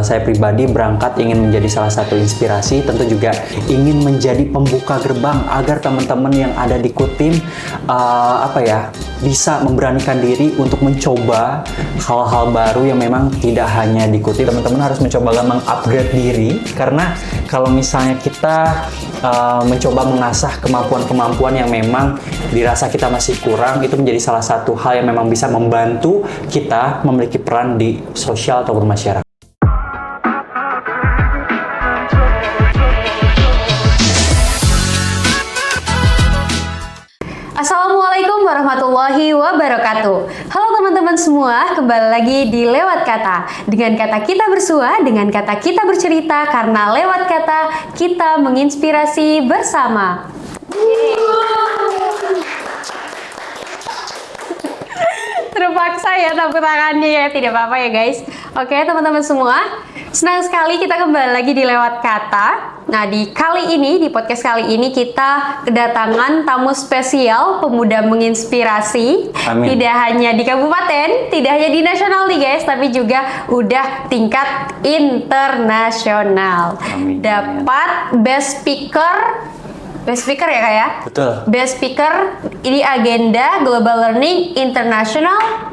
Saya pribadi berangkat ingin menjadi salah satu inspirasi, tentu juga ingin menjadi pembuka gerbang agar teman-teman yang ada di Kutim bisa memberanikan diri untuk mencoba hal-hal baru yang memang tidak hanya di Kutim. Teman-teman harus mencoba meng-upgrade diri, karena kalau misalnya kita mencoba mengasah kemampuan-kemampuan yang memang dirasa kita masih kurang, itu menjadi salah satu hal yang memang bisa membantu kita memiliki peran di sosial ataupun masyarakat. Assalamualaikum warahmatullahi wabarakatuh. Halo teman-teman semua, kembali lagi di Lewat Kata. Dengan kata kita bersua, dengan kata kita bercerita, karena lewat kata kita menginspirasi bersama. Terpaksa ya tepuk tangannya ya, tidak apa-apa ya guys. Oke teman-teman semua, senang sekali kita kembali lagi di Lewat Kata. Nah di podcast kali ini kita kedatangan tamu spesial, pemuda menginspirasi. Amin. Tidak hanya di kabupaten, tidak hanya di nasional nih guys, tapi juga udah tingkat internasional. Amin. Dapat best speaker ya kak ya? Betul. Best speaker ini agenda Global Learning International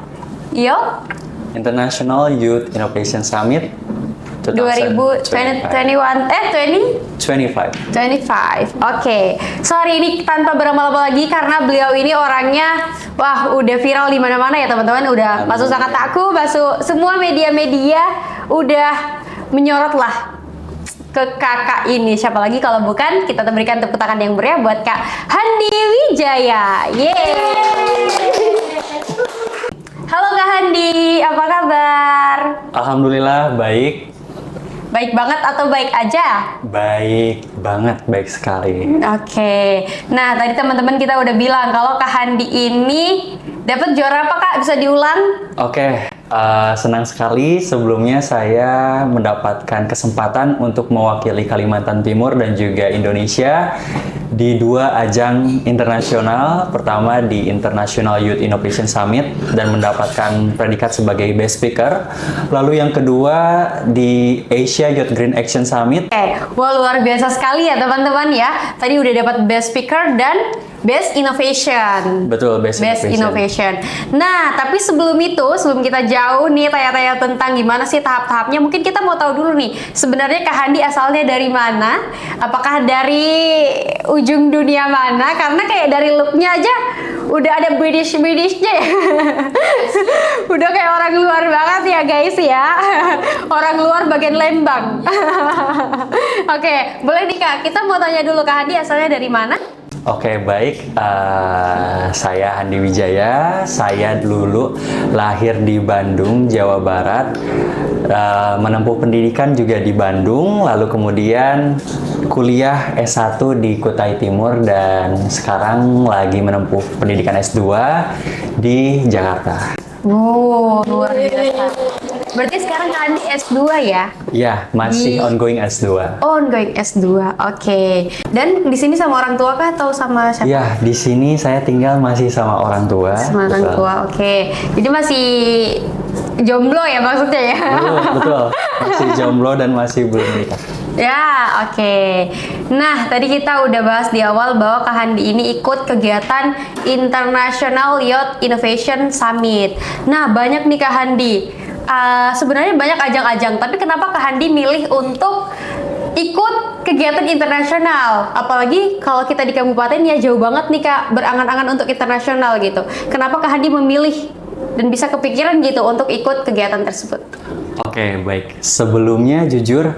International Youth Innovation Summit 2025. Oke. Sorry ini tanpa berlama-lama lagi karena beliau ini orangnya udah viral di mana-mana ya teman-teman. Udah masuk Sakataku, masuk semua media-media, udah menyorot lah ke kakak ini. Siapa lagi kalau bukan kita berikan tepuk tangan yang meriah buat Kak Handi Wijaya. Yeay. Halo Kak Handi, apa kabar? Alhamdulillah baik. Baik banget atau baik aja? Baik banget, baik sekali. Oke. Nah, tadi teman-teman kita udah bilang kalau Kak Handi ini dapat juara apa Kak? Bisa diulang? Oke, senang sekali sebelumnya saya mendapatkan kesempatan untuk mewakili Kalimantan Timur dan juga Indonesia di dua ajang internasional. Pertama di International Youth Innovation Summit dan mendapatkan predikat sebagai Best Speaker. Lalu yang kedua di Asia Youth Green Action Summit. Wah luar biasa sekali ya teman-teman ya. Tadi udah dapat Best Speaker dan Best Innovation. Betul, Best Innovation. Nah, tapi sebelum kita jauh nih tanya-tanya tentang gimana sih tahap-tahapnya, mungkin kita mau tahu dulu nih, sebenarnya Kak Handi asalnya dari mana? Apakah dari ujung dunia mana? Karena kayak dari looknya aja udah ada British-nya ya. Udah kayak orang luar banget ya guys ya. Orang luar bagian Lembang. Oke, boleh nih Kak, kita mau tanya dulu Kak Handi asalnya dari mana? Oke, baik. Saya Handi Wijaya. Saya dulu lahir di Bandung, Jawa Barat. Menempuh pendidikan juga di Bandung. Lalu kemudian kuliah S1 di Kutai Timur. Dan sekarang lagi menempuh pendidikan S2 di Jakarta. Luar biasa. Berarti sekarang Kak Handi S2 ya? Ya, masih ongoing S2. Ongoing S2, oke. Dan di sini sama orang tua kah atau sama siapa? Ya, di sini saya tinggal masih sama orang tua. Sama orang tua, oke. Jadi masih jomblo ya maksudnya ya? Betul. Masih jomblo dan masih belum nikah. Ya, oke. Nah, tadi kita udah bahas di awal bahwa Kak Handi ini ikut kegiatan International Youth Innovation Summit. Nah, banyak nih Kak Handi. Sebenarnya banyak ajang-ajang, tapi kenapa Kak Handi milih untuk ikut kegiatan internasional? Apalagi kalau kita di kabupaten ya jauh banget nih Kak, berangan-angan untuk internasional gitu. Kenapa Kak Handi memilih dan bisa kepikiran gitu untuk ikut kegiatan tersebut? Oke, baik. Sebelumnya jujur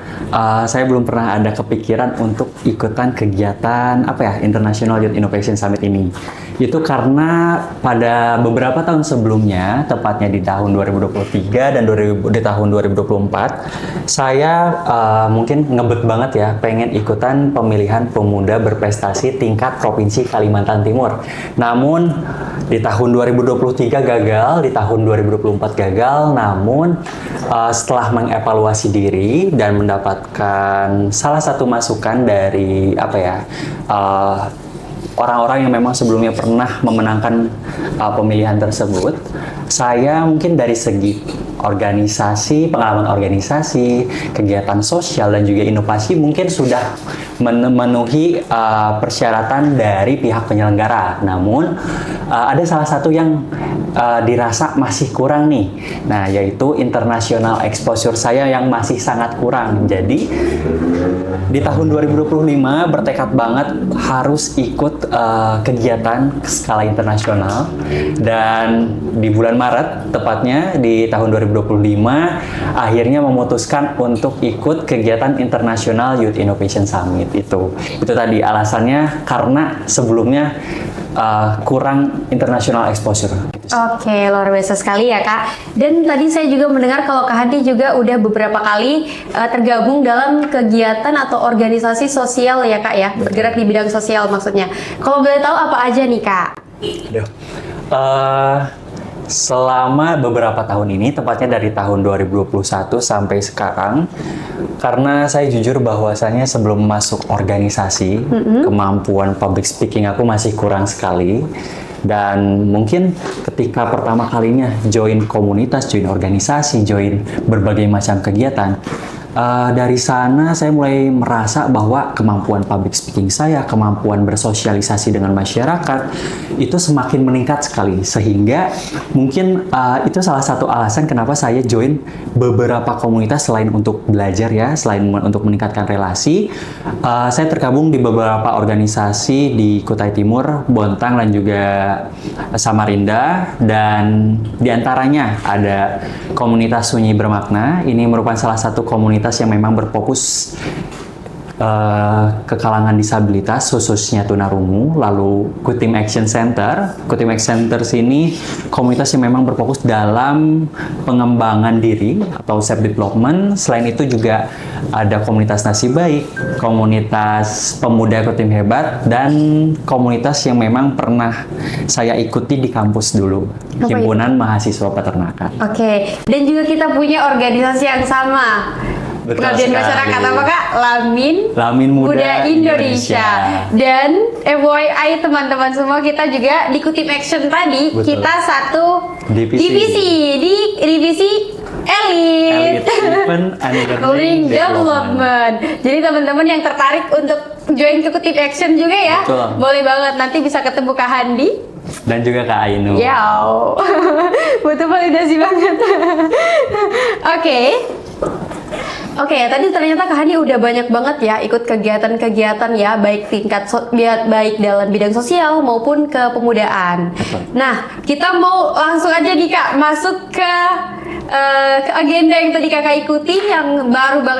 saya belum pernah ada kepikiran untuk ikutan kegiatan International Youth Innovation Summit ini. Itu karena pada beberapa tahun sebelumnya, tepatnya di tahun 2023 dan di tahun 2024, saya mungkin ngebet banget ya, pengen ikutan pemilihan pemuda berprestasi tingkat Provinsi Kalimantan Timur. Namun di tahun 2023 gagal, di tahun 2024 gagal, namun setelah mengevaluasi diri dan mendapatkan salah satu masukan dari orang-orang yang memang sebelumnya pernah memenangkan pemilihan tersebut, saya mungkin dari segi organisasi, pengalaman organisasi, kegiatan sosial dan juga inovasi mungkin sudah memenuhi persyaratan dari pihak penyelenggara. Namun ada salah satu yang dirasa masih kurang nih. Nah, yaitu international exposure saya yang masih sangat kurang. Jadi di tahun 2025 bertekad banget harus ikut kegiatan skala internasional, dan di bulan Maret tepatnya di tahun 2025 akhirnya memutuskan untuk ikut kegiatan International Youth Innovation Summit. Itu tadi alasannya karena sebelumnya kurang international exposure. Oke, luar biasa sekali ya Kak. Dan tadi saya juga mendengar kalau Kak Handi juga udah beberapa kali tergabung dalam kegiatan atau organisasi sosial ya Kak ya, bergerak di bidang sosial maksudnya. Kalau boleh tahu apa aja nih Kak? Selama beberapa tahun ini, tepatnya dari tahun 2021 sampai sekarang, karena saya jujur bahwasanya sebelum masuk organisasi, kemampuan public speaking aku masih kurang sekali. Dan mungkin ketika pertama kalinya join komunitas, join organisasi, join berbagai macam kegiatan, dari sana saya mulai merasa bahwa kemampuan public speaking saya, kemampuan bersosialisasi dengan masyarakat itu semakin meningkat sekali, sehingga mungkin itu salah satu alasan kenapa saya join beberapa komunitas selain untuk belajar ya, selain untuk meningkatkan relasi. Saya tergabung di beberapa organisasi di Kutai Timur, Bontang dan juga Samarinda, dan diantaranya ada komunitas Sunyi Bermakna. Ini merupakan salah satu komunitas yang memang berfokus ke kalangan disabilitas, khususnya tunarungu. Lalu Kutim Action Center. Kutim Action Center sini komunitas yang memang berfokus dalam pengembangan diri atau self development. Selain itu juga ada komunitas Nasib Baik, komunitas Pemuda Kutim Hebat, dan komunitas yang memang pernah saya ikuti di kampus dulu, Himpunan Mahasiswa Peternakan. Oke, dan juga kita punya organisasi yang sama. Pengabdian masyarakat apa Kak? Lamin Muda Indonesia. Dan FYI teman-teman semua, kita juga di Kutim Action tadi. Betul. Kita satu divisi di divisi Elite Event and Learning Development. Jadi teman-teman yang tertarik untuk join ke Kutim Action juga ya, betul, boleh banget, nanti bisa ketemu Kak Handi dan juga Kak Ainu. Ya, butuh validasi banget. Oke, tadi ternyata Kak Handi udah banyak banget ya ikut kegiatan-kegiatan ya, baik baik dalam bidang sosial maupun kepemudaan. Nah, kita mau langsung aja nih Kak masuk ke agenda yang tadi Kakak ikuti, yang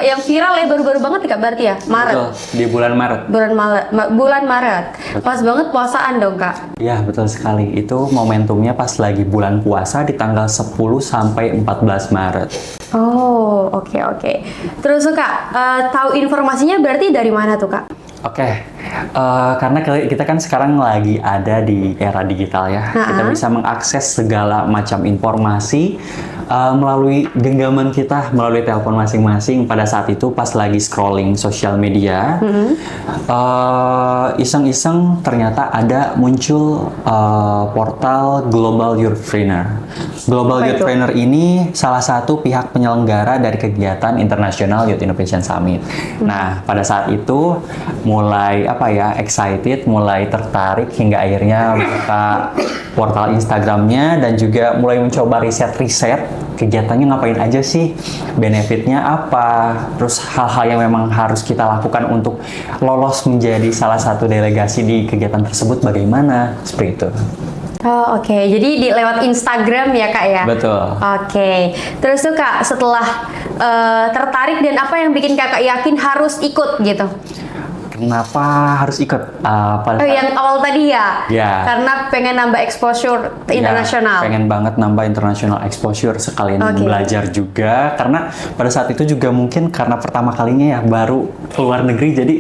yang viral ya, baru-baru banget Kak, berarti ya, Maret. Betul, di bulan Maret. Bulan Maret. Pas banget puasaan dong Kak. Ya, betul sekali. Itu momentumnya pas lagi bulan puasa di tanggal 10 sampai 14 Maret. Oh, oke. Terus Kak, tahu informasinya berarti dari mana tuh Kak? Oke, karena kita kan sekarang lagi ada di era digital ya, kita bisa mengakses segala macam informasi melalui genggaman kita, melalui telepon masing-masing. Pada saat itu pas lagi scrolling sosial media, iseng-iseng ternyata ada muncul portal Global Youth Trainer. Global Youth Trainer ini salah satu pihak penyelenggara dari kegiatan International Youth Innovation Summit. Nah, pada saat itu mulai excited, mulai tertarik hingga akhirnya buka portal Instagramnya dan juga mulai mencoba riset-riset kegiatannya ngapain aja sih, benefitnya apa, terus hal-hal yang memang harus kita lakukan untuk lolos menjadi salah satu delegasi di kegiatan tersebut bagaimana, seperti itu. Oh, oke. Jadi lewat Instagram ya Kak ya? Betul. Oke. Terus tuh Kak, setelah tertarik, dan apa yang bikin Kakak yakin harus ikut gitu? Kenapa harus ikut? Yang awal tadi ya? Ya. Karena pengen nambah exposure internasional. Pengen banget nambah international exposure, sekalian belajar juga. Karena pada saat itu juga mungkin karena pertama kalinya ya, baru keluar negeri, jadi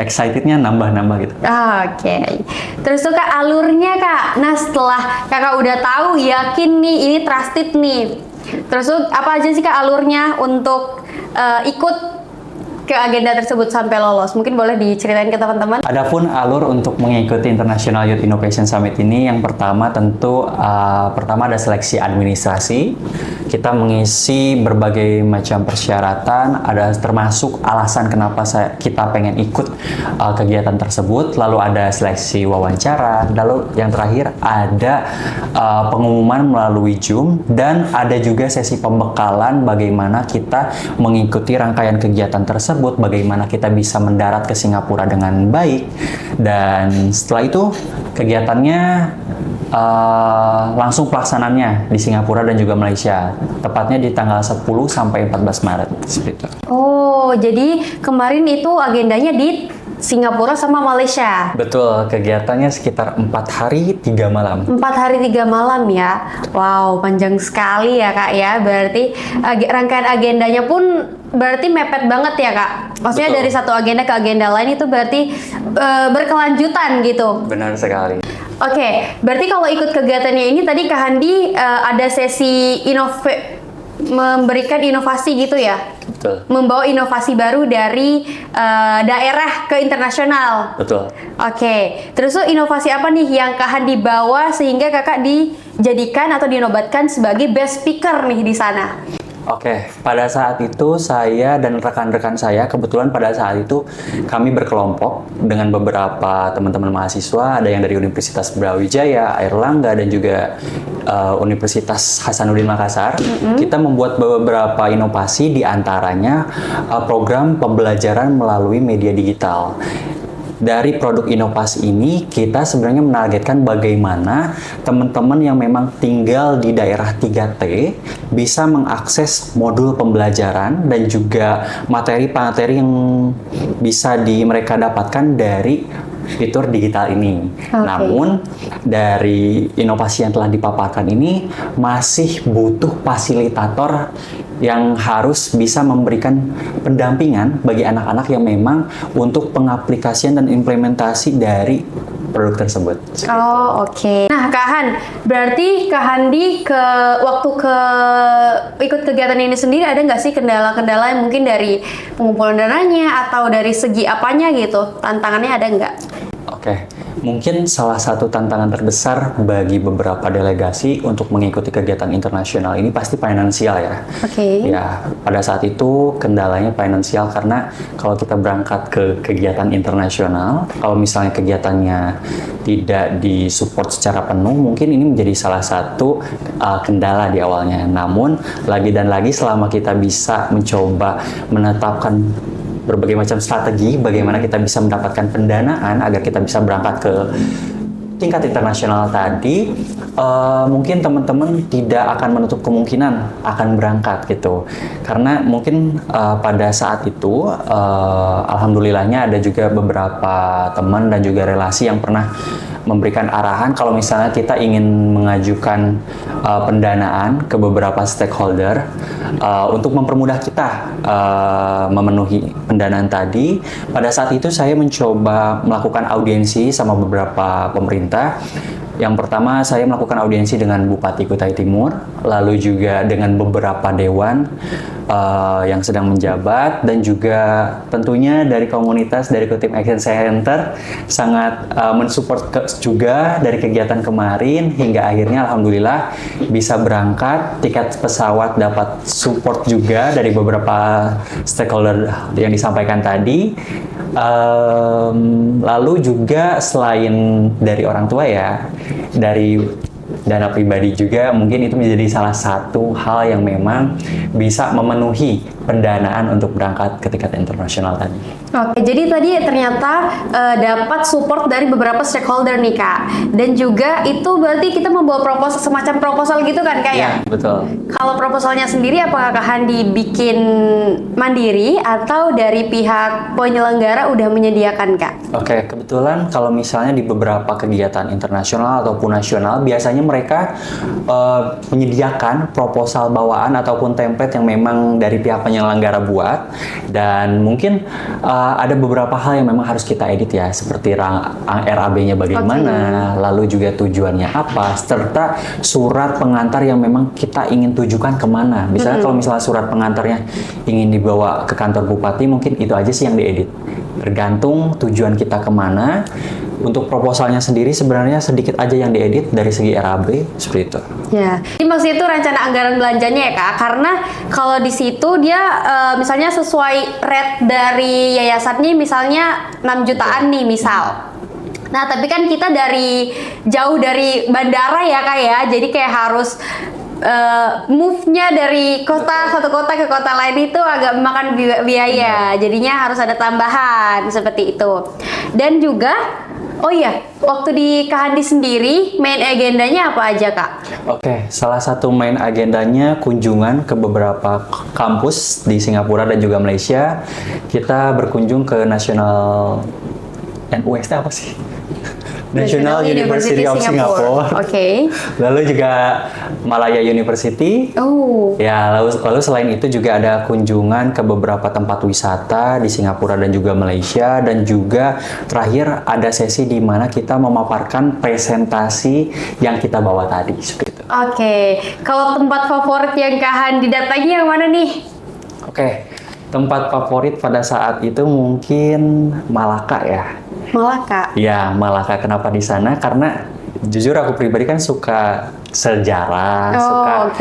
excitednya nambah-nambah gitu. Oke. Terus tuh Kak, alurnya Kak. Nah, setelah Kakak udah tahu, yakin nih ini trusted nih. Terus tuh apa aja sih Kak alurnya untuk ikut ke agenda tersebut sampai lolos? Mungkin boleh diceritain ke teman-teman. Adapun alur untuk mengikuti International Youth Innovation Summit ini, yang pertama tentu pertama ada seleksi administrasi. kita mengisi berbagai macam persyaratan, ada termasuk alasan kenapa kita pengen ikut kegiatan tersebut, lalu ada seleksi wawancara, lalu yang terakhir ada pengumuman melalui Zoom, dan ada juga sesi pembekalan bagaimana kita mengikuti rangkaian kegiatan tersebut, bagaimana kita bisa mendarat ke Singapura dengan baik, dan setelah itu kegiatannya langsung pelaksananya di Singapura dan juga Malaysia, tepatnya di tanggal 10 sampai 14 Maret. Seperti itu. Oh, jadi kemarin itu agendanya di Singapura sama Malaysia. Betul, kegiatannya sekitar 4 hari 3 malam. 4 hari 3 malam ya. Wow, panjang sekali ya Kak ya. Berarti rangkaian agendanya pun berarti mepet banget ya Kak. Maksudnya Betul. dari satu agenda ke agenda lain itu berarti berkelanjutan gitu. Benar sekali. Oke, berarti kalau ikut kegiatannya ini tadi Kak Handi ada sesi memberikan inovasi gitu ya? Betul. Membawa inovasi baru dari daerah ke internasional. Betul. Oke, terus tuh inovasi apa nih yang Kak Handi bawa sehingga kakak dijadikan atau dinobatkan sebagai best speaker nih di sana? Oke, pada saat itu saya dan rekan-rekan saya, kebetulan pada saat itu kami berkelompok dengan beberapa teman-teman mahasiswa, ada yang dari Universitas Brawijaya, Airlangga, dan juga Universitas Hasanuddin Makassar. Kita membuat beberapa inovasi, di antaranya program pembelajaran melalui media digital. Dari produk inovasi ini, kita sebenarnya menargetkan bagaimana teman-teman yang memang tinggal di daerah 3T bisa mengakses modul pembelajaran dan juga materi-materi yang bisa mereka dapatkan dari fitur digital ini. Okay. Namun, dari inovasi yang telah dipaparkan ini masih butuh fasilitator yang harus bisa memberikan pendampingan bagi anak-anak yang memang untuk pengaplikasian dan implementasi dari produk tersebut. Oh, oke. Nah, Kak Han, berarti Kak Handi waktu ikut kegiatan ini sendiri ada nggak sih kendala-kendala yang mungkin dari pengumpulan dananya atau dari segi apanya gitu? Tantangannya ada nggak? Oke, mungkin salah satu tantangan terbesar bagi beberapa delegasi untuk mengikuti kegiatan internasional ini pasti finansial ya. Oke. Ya, pada saat itu kendalanya finansial karena kalau kita berangkat ke kegiatan internasional, kalau misalnya kegiatannya tidak disupport secara penuh, mungkin ini menjadi salah satu kendala di awalnya. Namun, lagi dan lagi selama kita bisa mencoba menetapkan berbagai macam strategi bagaimana kita bisa mendapatkan pendanaan agar kita bisa berangkat ke tingkat internasional tadi, mungkin teman-teman tidak akan menutup kemungkinan akan berangkat gitu, karena mungkin pada saat itu alhamdulillahnya ada juga beberapa teman dan juga relasi yang pernah memberikan arahan kalau misalnya kita ingin mengajukan pendanaan ke beberapa stakeholder untuk mempermudah kita memenuhi pendanaan tadi. Pada saat itu saya mencoba melakukan audiensi sama beberapa pemerintah. Yang pertama saya melakukan audiensi dengan Bupati Kutai Timur, lalu juga dengan beberapa dewan yang sedang menjabat, dan juga tentunya dari komunitas dari Kutim Action Center sangat mensupport juga dari kegiatan kemarin hingga akhirnya alhamdulillah bisa berangkat, tiket pesawat dapat support juga dari beberapa stakeholder yang disampaikan tadi. Lalu juga selain dari orang tua ya, dari dana pribadi juga mungkin itu menjadi salah satu hal yang memang bisa memenuhi pendanaan untuk berangkat ke tingkat internasional tadi. Oke, jadi tadi ternyata dapat support dari beberapa stakeholder nih Kak, dan juga itu berarti kita membawa semacam proposal gitu kan Kak ya? Iya, betul. Kalau proposalnya sendiri apakah Kak Handi bikin mandiri atau dari pihak penyelenggara udah menyediakan Kak? Oke, kebetulan kalau misalnya di beberapa kegiatan internasional ataupun nasional, biasanya mereka menyediakan proposal bawaan ataupun template yang memang dari pihak penyelenggara buat, dan mungkin ada beberapa hal yang memang harus kita edit ya, seperti RAB-nya bagaimana, lalu juga tujuannya apa, serta surat pengantar yang memang kita ingin tujukan kemana. Misalnya kalau misalnya surat pengantarnya ingin dibawa ke kantor bupati, mungkin itu aja sih yang diedit. Tergantung tujuan kita kemana, Untuk proposalnya sendiri sebenarnya sedikit aja yang diedit dari segi RAB seperti itu. Ya, ini maksudnya itu rencana anggaran belanjanya ya Kak, karena kalau di situ dia misalnya sesuai rate dari yayasannya misalnya 6 jutaan nih misal. Nah, tapi kan kita jauh dari bandara ya Kak ya, jadi kayak harus move-nya dari satu kota ke kota lain itu agak memakan biaya, jadinya harus ada tambahan seperti itu. Dan juga, oh iya, waktu di Kahandi sendiri main agendanya apa aja Kak? Oke, salah satu main agendanya kunjungan ke beberapa kampus di Singapura dan juga Malaysia. Kita berkunjung ke National NUST apa sih? National University of Singapore. Oke. Lalu juga Malaya University. Oh. Ya, lalu selain itu juga ada kunjungan ke beberapa tempat wisata di Singapura dan juga Malaysia, dan juga terakhir ada sesi di mana kita memaparkan presentasi yang kita bawa tadi seperti itu. Oke. Kalau tempat favorit yang Kak Handi datangi yang mana nih? Oke. Tempat favorit pada saat itu mungkin Malaka ya. Malaka. Ya, Malaka. Kenapa di sana? Karena jujur aku pribadi kan suka sejarah, suka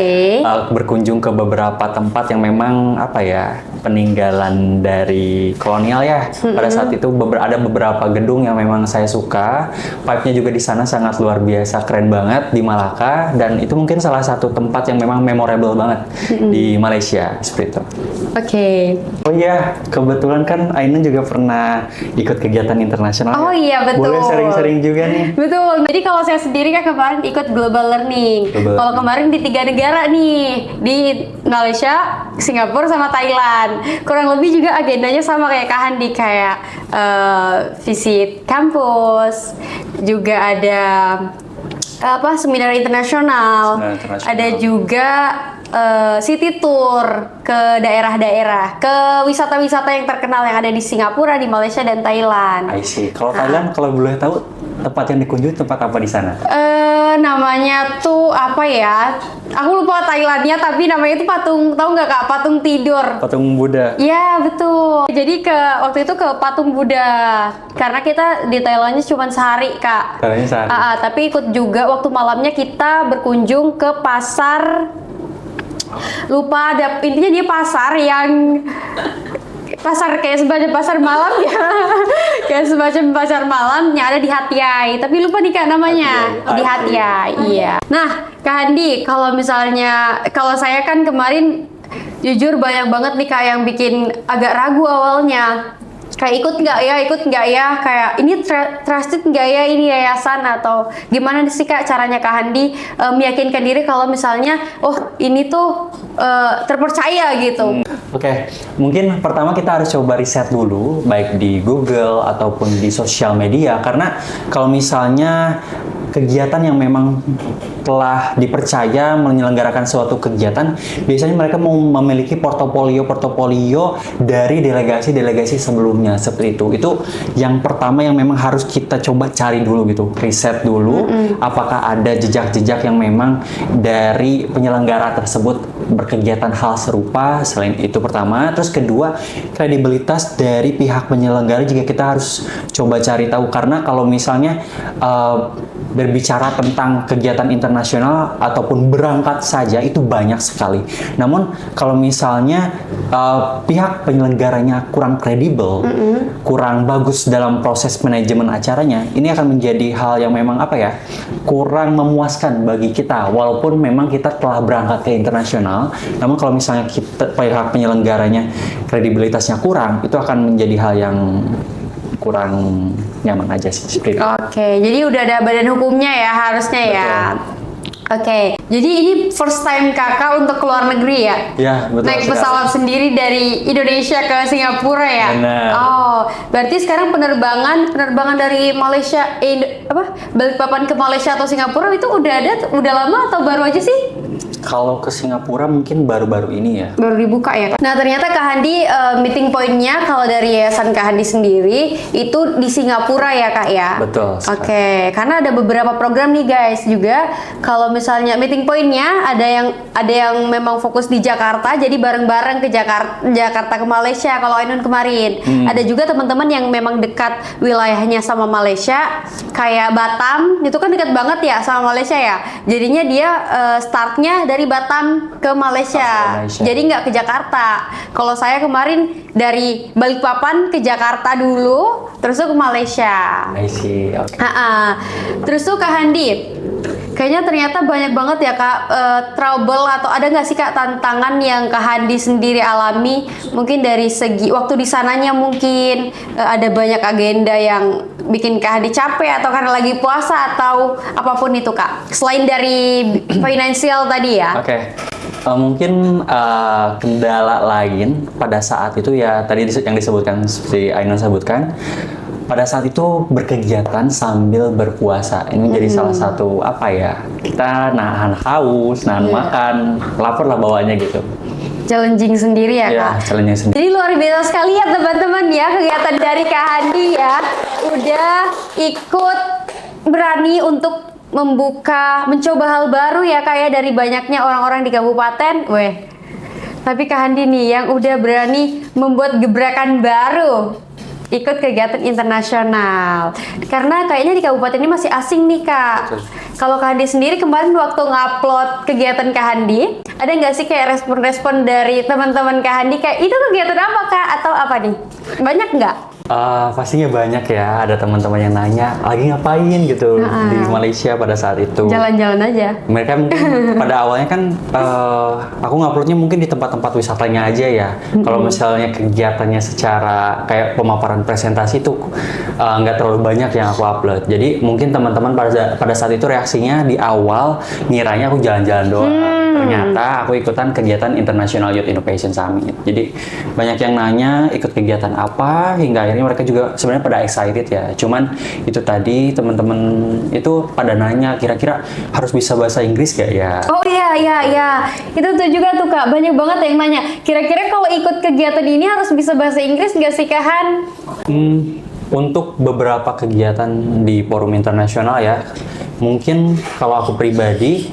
berkunjung ke beberapa tempat yang memang apa ya, peninggalan dari kolonial ya. Pada saat itu ada beberapa gedung yang memang saya suka. Vibe-nya juga di sana sangat luar biasa, keren banget di Malaka, dan itu mungkin salah satu tempat yang memang memorable banget di Malaysia seperti itu. Oke. Oh iya, kebetulan kan Ainun juga pernah ikut kegiatan internasional. Oh iya, betul. Boleh sering-sering juga nih. Betul. Jadi kalau saya sendiri kan kemarin ikut Global Learning. Kalau kemarin di 3 negara nih, di Malaysia, Singapura, sama Thailand. Kurang lebih juga agendanya sama kayak Kak Handi, kayak visit kampus, juga ada seminar internasional, ada juga city tour ke daerah-daerah, ke wisata-wisata yang terkenal yang ada di Singapura, di Malaysia, dan Thailand. I see. Kalau Thailand, kalau boleh tahu tempat yang dikunjungi tempat apa di sana? Namanya tuh apa ya? Aku lupa Thailandnya, tapi namanya itu patung, tahu nggak Kak? Patung tidur. Patung Buddha. Iya, betul. Jadi waktu itu ke patung Buddha. Karena kita di Thailandnya cuma sehari Kak. Thailandnya sehari. Tapi ikut juga waktu malamnya kita berkunjung ke pasar. Lupa, intinya dia pasar yang kayak semacam pasar malam ya. Kayak semacam pasar malam yang ada di Hat Yai, tapi lupa nih Kak namanya. Di Hat Yai, iya. Nah, Kak Handi, kalau saya kan kemarin jujur banyak banget nih Kak yang bikin agak ragu awalnya. Kayak ikut nggak ya, kayak ini trusted nggak ya ini yayasan, atau gimana sih Kak caranya Kak Handi meyakinkan diri kalau misalnya ini tuh terpercaya gitu. Oke, mungkin pertama kita harus coba riset dulu, baik di Google ataupun di sosial media, karena kalau misalnya kegiatan yang memang telah dipercaya menyelenggarakan suatu kegiatan, biasanya mereka mau memiliki portofolio dari delegasi-delegasi sebelumnya seperti itu. Itu yang pertama yang memang harus kita coba cari dulu gitu, riset dulu apakah ada jejak-jejak yang memang dari penyelenggara tersebut berkegiatan hal serupa. Selain itu pertama, terus kedua, kredibilitas dari pihak penyelenggara juga kita harus coba cari tahu, karena kalau misalnya berbicara tentang kegiatan internasional ataupun berangkat saja itu banyak sekali. Namun kalau misalnya pihak penyelenggaranya kurang kredibel, kurang bagus dalam proses manajemen acaranya, ini akan menjadi hal yang memang kurang memuaskan bagi kita. Walaupun memang kita telah berangkat ke internasional, namun kalau misalnya pihak penyelenggaranya kredibilitasnya kurang, itu akan menjadi hal yang kurang nyaman aja sih. Oke, jadi udah ada badan hukumnya ya harusnya. Betul. Ya. Oke, jadi ini first time Kakak untuk keluar negeri ya? Ya, betul. Naik pesawat sendiri dari Indonesia ke Singapura ya? Benar. Oh, berarti sekarang penerbangan dari Malaysia, Balikpapan ke Malaysia atau Singapura itu udah lama atau baru aja sih? Kalau ke Singapura mungkin baru-baru ini ya. Baru dibuka ya Kak? Nah ternyata Kak Handi meeting point-nya kalau dari Yayasan Kak Handi sendiri itu di Singapura ya Kak ya? Betul. Oke, karena ada beberapa program nih guys juga. Kalau misalnya meeting point-nya ada yang memang fokus di Jakarta, jadi bareng-bareng ke Jakarta ke Malaysia kalau Ainun kemarin. Ada juga teman-teman yang memang dekat wilayahnya sama Malaysia, kayak Batam, itu kan dekat banget ya sama Malaysia ya. Jadinya dia startnya dari Batam ke Malaysia. Jadi nggak ke Jakarta. Kalau saya kemarin dari Balikpapan ke Jakarta dulu, terus tuh ke Malaysia. I see, oke. Terus tuh Kak Handi, kayaknya ternyata banyak banget ya Kak trouble atau ada nggak sih Kak tantangan yang Kak Handi sendiri alami? Mungkin dari segi waktu di sananya mungkin ada banyak agenda yang bikin Kak Handi capek atau karena lagi puasa atau apapun itu Kak. Selain dari finansial tadi ya. Oke. Mungkin kendala lain pada saat itu ya tadi yang disebutkan seperti Ainun sebutkan, pada saat itu berkegiatan sambil berpuasa. Ini menjadi salah satu apa ya, kita nahan haus, nahan makan, lapar lah bawaannya gitu. Challenging sendiri ya Kak? Challenging sendiri. Jadi luar biasa sekali ya teman-teman ya kegiatan dari Kak Handi ya. Udah ikut berani untuk mencoba hal baru ya Kak ya, dari banyaknya orang-orang di kabupaten. Tapi Kak Handi nih yang udah berani membuat gebrakan baru, ikut kegiatan internasional. Karena kayaknya di kabupaten ini masih asing nih Kak. Kalau Kak Handi sendiri kemarin waktu ngupload kegiatan Kak Handi, ada nggak sih kayak respon-respon dari teman-teman Kak Handi kayak itu kegiatan apa Kak atau apa nih? Banyak nggak? Pastinya banyak ya, ada teman-teman yang nanya lagi ngapain gitu di Malaysia pada saat itu. Jalan-jalan aja. Mereka mungkin pada awalnya kan aku nguploadnya mungkin di tempat-tempat wisatanya aja ya. Kalau misalnya kegiatannya secara kayak pemaparan presentasi itu nggak terlalu banyak yang aku upload. Jadi mungkin teman-teman pada saat itu reaksinya di awal ngiranya aku jalan-jalan doang. Ternyata aku ikutan kegiatan International Youth Innovation Summit. Jadi banyak yang nanya ikut kegiatan apa, hingga akhirnya mereka juga sebenarnya pada excited ya. Cuman itu tadi teman-teman itu pada nanya kira-kira harus bisa bahasa Inggris gak ya? Oh iya. Itu tuh juga tuh Kak, banyak banget yang nanya. Kira-kira kalau ikut kegiatan ini harus bisa bahasa Inggris nggak sih Kak Han? Untuk beberapa kegiatan di forum internasional ya, mungkin kalau aku pribadi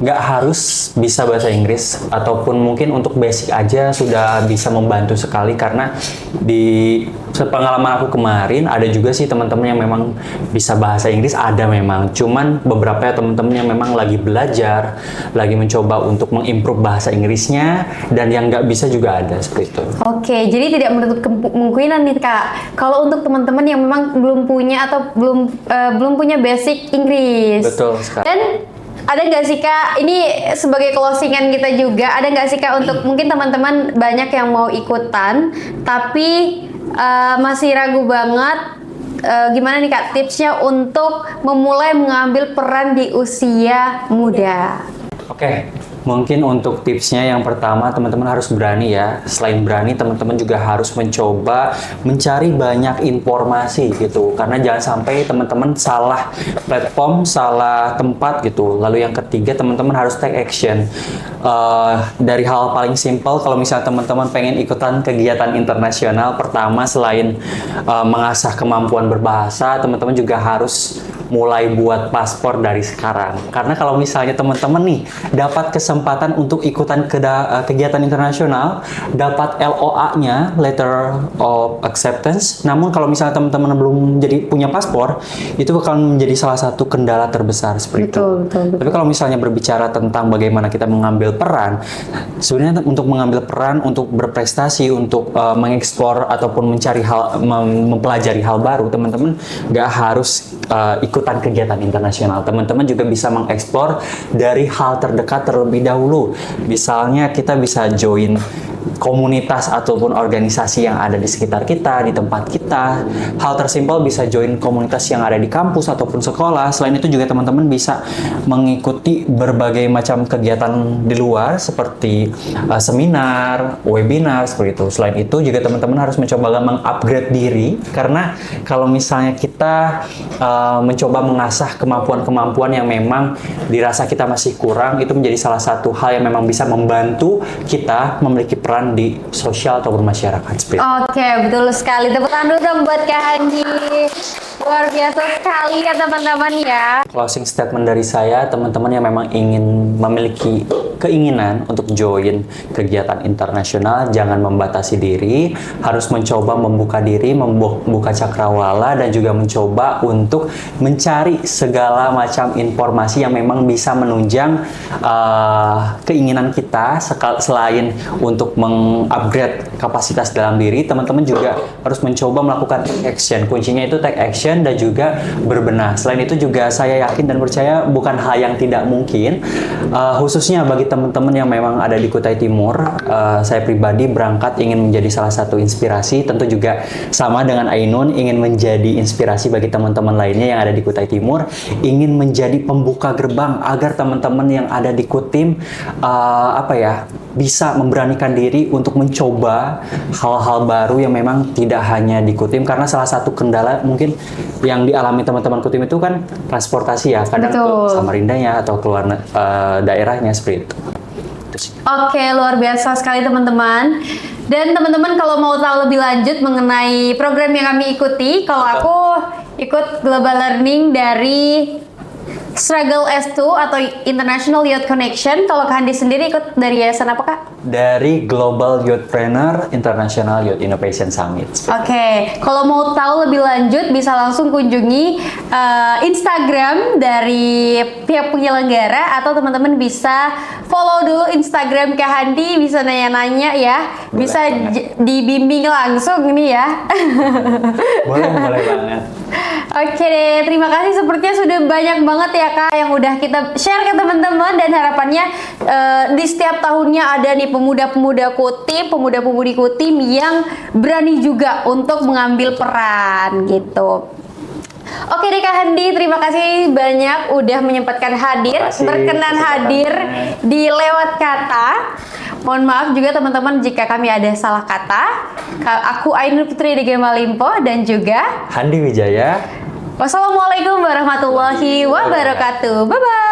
nggak harus bisa bahasa Inggris, ataupun mungkin untuk basic aja sudah bisa membantu sekali. Karena di pengalaman aku kemarin ada juga sih teman-teman yang memang bisa bahasa Inggris, ada memang, cuman beberapa teman-teman yang memang lagi belajar, lagi mencoba untuk mengimprove bahasa Inggrisnya, dan yang nggak bisa juga ada seperti itu. Oke, jadi tidak menutup kemungkinan nih Kak, kalau untuk teman-teman yang memang belum punya atau belum punya basic Inggris. Betul sekali. Dan ada nggak sih Kak, ini sebagai closingan kita juga, ada nggak sih Kak untuk mungkin teman-teman banyak yang mau ikutan tapi masih ragu banget, gimana nih Kak tipsnya untuk memulai mengambil peran di usia muda? Oke, mungkin untuk tipsnya yang pertama teman-teman harus berani ya. Selain berani, teman-teman juga harus mencoba mencari banyak informasi gitu. Karena jangan sampai teman-teman salah platform, salah tempat gitu. Lalu yang ketiga, teman-teman harus take action. Dari hal paling simpel, kalau misalnya teman-teman pengen ikutan kegiatan internasional, pertama selain mengasah kemampuan berbahasa, teman-teman juga harus mulai buat paspor dari sekarang. Karena kalau misalnya teman-teman nih dapat kesempatan untuk ikutan kegiatan internasional, dapat LOA-nya, Letter of Acceptance. Namun kalau misalnya teman-teman belum punya paspor, itu akan menjadi salah satu kendala terbesar seperti itu. Betul. Tapi kalau misalnya berbicara tentang bagaimana kita mengambil peran, sebenarnya untuk mengambil peran, untuk berprestasi, untuk mengeksplor ataupun mempelajari hal baru, teman-teman nggak harus ikutan kegiatan internasional. Teman-teman juga bisa mengeksplor dari hal terdekat terlebih dahulu. Misalnya kita bisa join komunitas ataupun organisasi yang ada di sekitar kita, di tempat kita. Hal tersimpel bisa join komunitas yang ada di kampus ataupun sekolah. Selain itu juga teman-teman bisa mengikuti berbagai macam kegiatan di luar seperti seminar, webinar seperti itu. Selain itu juga teman-teman harus mencoba mengupgrade diri, karena kalau misalnya kita mencoba mengasah kemampuan-kemampuan yang memang dirasa kita masih kurang, itu menjadi salah satu hal yang memang bisa membantu kita memiliki peran di sosial ataupun masyarakat. Oke, betul sekali. Tepuk tangan dulu dong buat Kak Handi. Luar biasa sekali ya teman-teman ya. Closing statement dari saya, teman-teman yang memang ingin memiliki keinginan untuk join kegiatan internasional, jangan membatasi diri, harus mencoba membuka diri, membuka cakrawala, dan juga mencoba untuk mencari segala macam informasi yang memang bisa menunjang keinginan kita. Selain untuk mengupgrade kapasitas dalam diri, teman-teman juga harus mencoba melakukan take action. Kuncinya itu take action dan juga berbenah. Selain itu juga saya yakin dan percaya bukan hal yang tidak mungkin, khususnya bagi teman-teman yang memang ada di Kutai Timur. Saya pribadi berangkat ingin menjadi salah satu inspirasi, tentu juga sama dengan Ainun, ingin menjadi inspirasi bagi teman-teman lainnya yang ada di Kutai Timur, ingin menjadi pembuka gerbang agar teman-teman yang ada di Kutim bisa memberanikan diri untuk mencoba hal-hal baru yang memang tidak hanya di Kutim, karena salah satu kendala mungkin yang dialami teman-teman Kutim itu kan transportasi ya, kadang ke Samarindanya atau keluar daerahnya seperti itu. Oke, luar biasa sekali teman-teman. Dan teman-teman kalau mau tahu lebih lanjut mengenai program yang kami ikuti, kalau aku ikut Global Learning dari Struggle S2 atau International Youth Connection. Kalau Kak Handi sendiri ikut dari yayasan apa, Kak? Dari Global Youthpreneur International Youth Innovation Summit. Oke, kalau mau tahu lebih lanjut bisa langsung kunjungi Instagram dari pihak penyelenggara, atau teman-teman bisa follow dulu Instagram Kak Handi, bisa nanya-nanya ya, bisa dibimbing langsung nih ya. Boleh banget. Oke deh, terima kasih, sepertinya sudah banyak banget ya Kak yang udah kita share ke teman-teman, dan harapannya di setiap tahunnya ada nih pemuda-pemuda Kutim, pemuda-pemudi Kutim yang berani juga untuk mengambil peran gitu. Oke deh Kak Handi, terima kasih banyak udah menyempatkan hadir, berkenan hadir di Lewat Kata. Mohon maaf juga teman-teman jika kami ada salah kata. Aku Ainun Putri Dege Malimpo dan juga Handi Wijaya. Wassalamualaikum warahmatullahi wabarakatuh. Bye-bye.